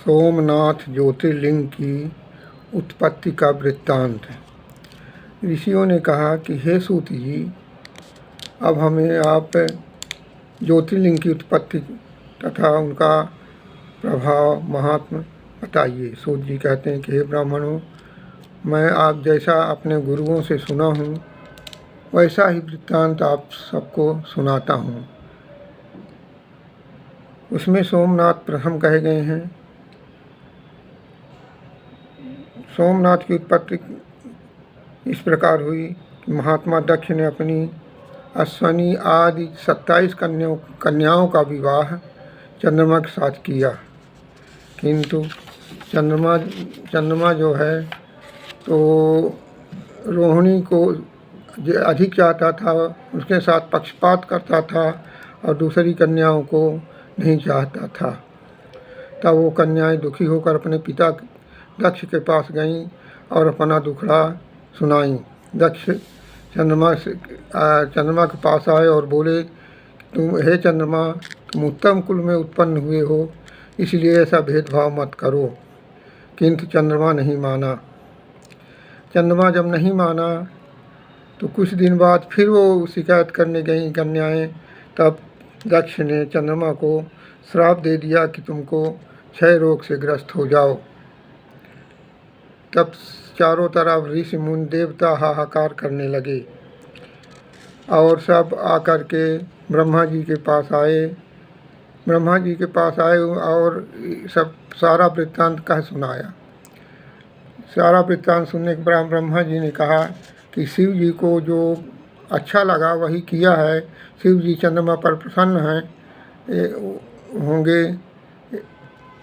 सोमनाथ ज्योतिर्लिंग की उत्पत्ति का वृत्तांत। ऋषियों ने कहा कि हे सूत जी, अब हमें आप ज्योतिर्लिंग की उत्पत्ति तथा उनका प्रभाव महात्म बताइए। सूत जी कहते हैं कि हे ब्राह्मणों, मैं आप जैसा अपने गुरुओं से सुना हूँ वैसा ही वृत्तांत आप सबको सुनाता हूँ। उसमें सोमनाथ प्रथम कहे गए हैं। सोमनाथ की उत्पत्ति इस प्रकार हुई कि महात्मा दक्ष ने अपनी अश्वनी आदि 27 कन्याओं का विवाह चंद्रमा के साथ किया, किंतु चंद्रमा जो है तो रोहिणी को अधिक चाहता था, उसके साथ पक्षपात करता था और दूसरी कन्याओं को नहीं चाहता था। तब वो कन्याएं दुखी होकर अपने पिता दक्ष के पास गईं और अपना दुखड़ा सुनाईं। दक्ष चंद्रमा के पास आए और बोले, हे चंद्रमा, तुम उत्तम कुल में उत्पन्न हुए हो, इसलिए ऐसा भेदभाव मत करो। किंतु चंद्रमा नहीं माना। चंद्रमा जब नहीं माना तो कुछ दिन बाद फिर वो शिकायत करने गई कन्याएं। तब दक्ष ने चंद्रमा को श्राप दे दिया कि तुमको क्षय रोग से ग्रस्त हो जाओ। तब चारों तरफ ऋषि मुनि देवता हाहाकार करने लगे और सब आकर के ब्रह्मा जी के पास आए। ब्रह्मा जी के पास आए और सब सारा वृत्तांत कह सुनाया। सारा वृत्तांत सुनने के बाद ब्रह्मा जी ने कहा कि शिव जी को जो अच्छा लगा वही किया है। शिव जी चंद्रमा पर प्रसन्न हैं होंगे,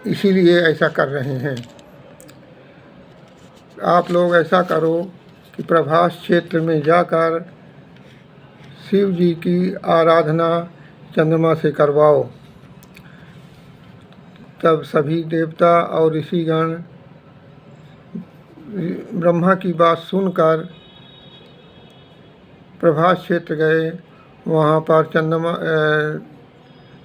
इसीलिए ऐसा कर रहे हैं। आप लोग ऐसा करो कि प्रभास क्षेत्र में जाकर शिव जी की आराधना चंद्रमा से करवाओ। तब सभी देवता और ऋषिगण ब्रह्मा की बात सुनकर प्रभास क्षेत्र गए। वहाँ पर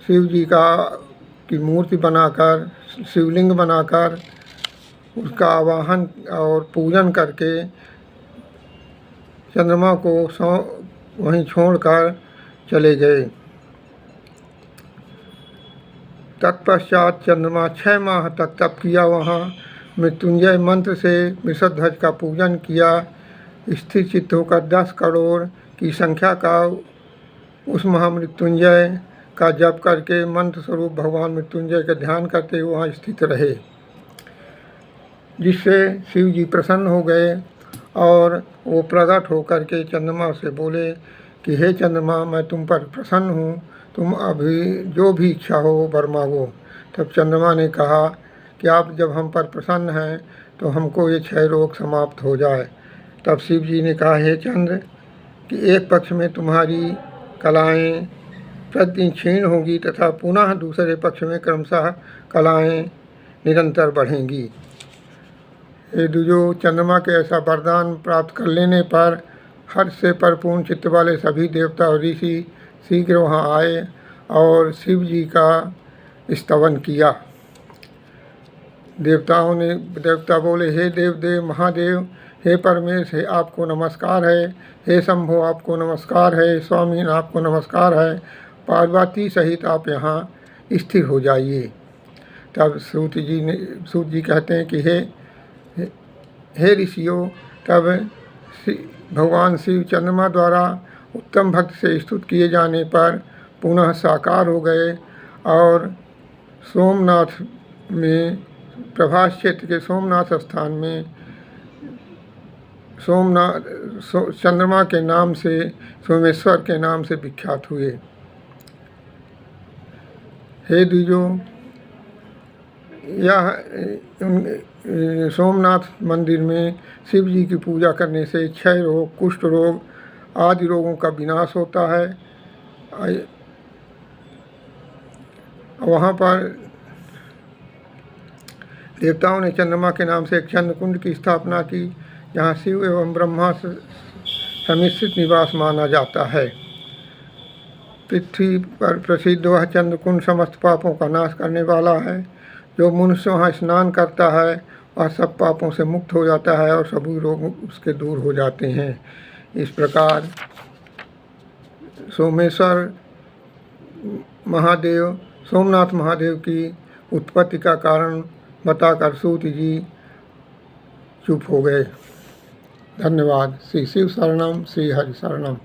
शिव जी की मूर्ति बनाकर, शिवलिंग बनाकर उसका आवाहन और पूजन करके चंद्रमा को वहीं छोड़कर चले गए। तत्पश्चात चंद्रमा 6 माह तक तप किया। वहाँ मृत्युंजय मंत्र से वृषध्वज का पूजन किया। स्थिर चित्त होकर 10 करोड़ की संख्या का उस महामृत्युंजय का जप करके मंत्र स्वरूप भगवान मृत्युंजय का ध्यान करते हुए वहाँ स्थित रहे, जिससे शिव जी प्रसन्न हो गए और वो प्रकट होकर के चंद्रमा से बोले कि हे चंद्रमा, मैं तुम पर प्रसन्न हूँ, तुम अभी जो भी इच्छा हो वर मांगो। तब चंद्रमा ने कहा कि आप जब हम पर प्रसन्न हैं तो हमको ये क्षय रोग समाप्त हो जाए। तब शिव जी ने कहा, हे चंद्र, कि एक पक्ष में तुम्हारी कलाएं प्रतिदिन क्षीण होंगी तथा पुनः दूसरे पक्ष में क्रमशः कलाएं निरंतर बढ़ेंगी। ये जो चंद्रमा के ऐसा वरदान प्राप्त कर लेने पर हर्ष से परिपूर्ण चित्त वाले सभी देवता और ऋषि शीघ्र वहाँ आए और शिव जी का स्तवन किया। देवता बोले, हे देव महादेव, हे परमेश, हे आपको नमस्कार है। हे शंभो, आपको नमस्कार है। स्वामी, आपको नमस्कार है। पार्वती सहित आप यहाँ स्थिर हो जाइए। तब सूत जी कहते हैं कि हे ऋषियों, तब भगवान शिव चंद्रमा द्वारा उत्तम भक्त से स्तुत किए जाने पर पुनः साकार हो गए और सोमनाथ में, प्रभास क्षेत्र के सोमनाथ स्थान में चंद्रमा के नाम से, सोमेश्वर के नाम से विख्यात हुए। हे द्विजों, यह सोमनाथ मंदिर में शिव जी की पूजा करने से क्षय रोग, कुष्ठ रोग आदि रोगों का विनाश होता है। वहाँ पर देवताओं ने चंद्रमा के नाम से एक चंद्र कुंड की स्थापना की, जहाँ शिव एवं ब्रह्मा समिश्रित निवास माना जाता है। पृथ्वी पर प्रसिद्ध वह चंद्र कुंड समस्त पापों का नाश करने वाला है। जो मनुष्य वहाँ स्नान करता है वह सब पापों से मुक्त हो जाता है और सभी रोग उसके दूर हो जाते हैं। इस प्रकार सोमेश्वर महादेव, सोमनाथ महादेव की उत्पत्ति का कारण बताकर सूत जी चुप हो गए। धन्यवाद। श्री शिव शरणम, श्री हरि शरणम।